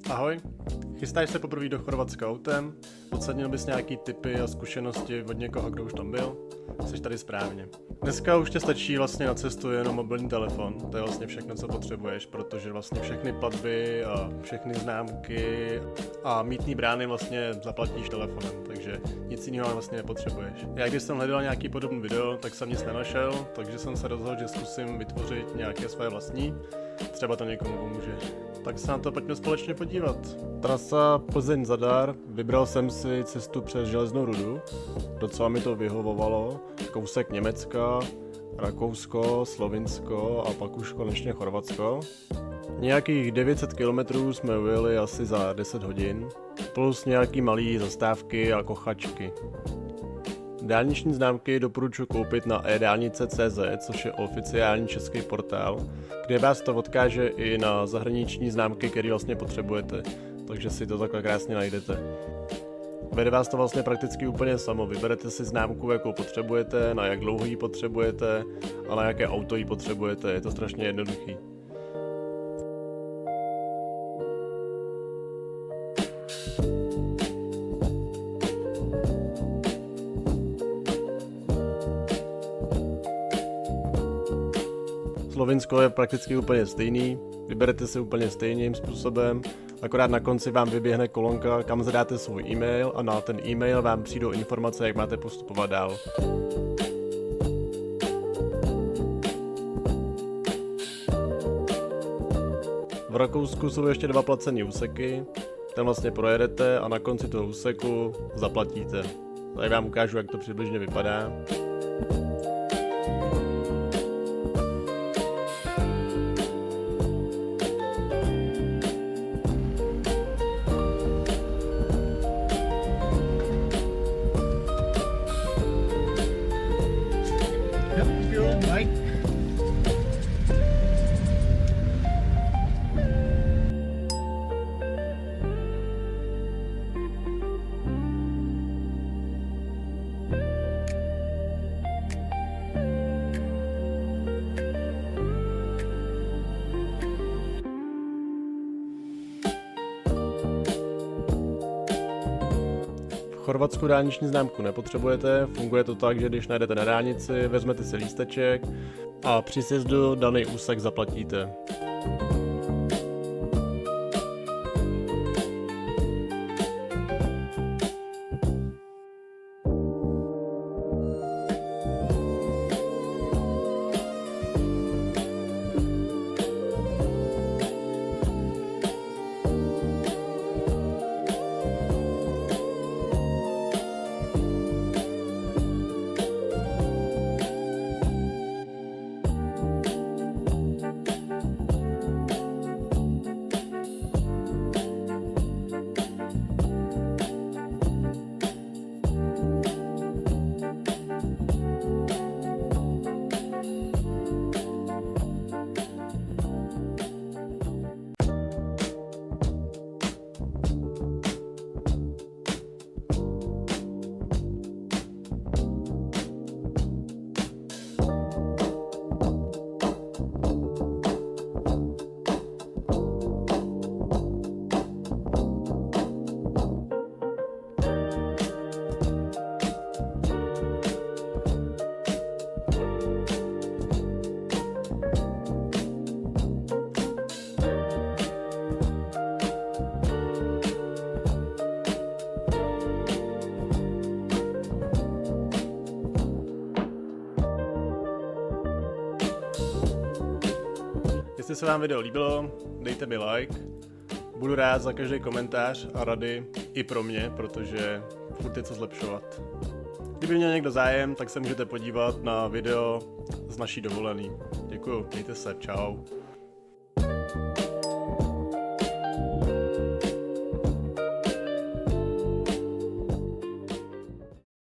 Ahoj, chystáš se poprvé do Chorvatska autem? Ocenil bys nějaký tipy a zkušenosti od někoho, kdo už tam byl? Jsi tady správně. Dneska už tě stačí vlastně na cestu jenom mobilní telefon, to je vlastně všechno, co potřebuješ, protože vlastně všechny platby a všechny známky a mýtný brány vlastně zaplatíš telefonem, takže nic jiného vlastně nepotřebuješ. Já když jsem hledal nějaký podobný video, tak jsem nic nenašel, takže jsem se rozhodl, že zkusím vytvořit nějaké své vlastní, třeba to někomu pomůže. Tak se na to pojďme společně podívat. Trasa Plzeň-Zadar, vybral jsem si cestu přes Železnou rudu, docela mi to vyhovovalo, kousek Německa, Rakousko, Slovinsko a pak už konečně Chorvatsko. Nějakých 900 km jsme ujeli asi za 10 hodin, plus nějaký malý zastávky a kochačky. Dálniční známky doporučuji koupit na eDálnice.cz, což je oficiální český portál, kde vás to odkáže i na zahraniční známky, které vlastně potřebujete, takže si to takhle krásně najdete. Vede vás to vlastně prakticky úplně samo, vyberete si známku, jakou potřebujete, na jak dlouho ji potřebujete a na jaké auto ji potřebujete, je to strašně jednoduchý. Slovinsko je prakticky úplně stejný, vyberete si úplně stejným způsobem, akorát na konci vám vyběhne kolonka, kam zadáte svůj e-mail a na ten e-mail vám přijdou informace, jak máte postupovat dál. V Rakousku jsou ještě 2 placené úseky, ten vlastně projedete a na konci toho úseku zaplatíte. Tady vám ukážu, jak to přibližně vypadá. V Chorvatsku dálniční známku nepotřebujete, funguje to tak, že když najdete na dálnici, vezmete si lísteček a při sjezdu daný úsek zaplatíte. Jestli se vám video líbilo, dejte mi like. Budu rád za každý komentář a rady i pro mě, protože furt je co zlepšovat. Kdyby měl někdo zájem, tak se můžete podívat na video z naší dovolený. Děkuju, mějte se, čau.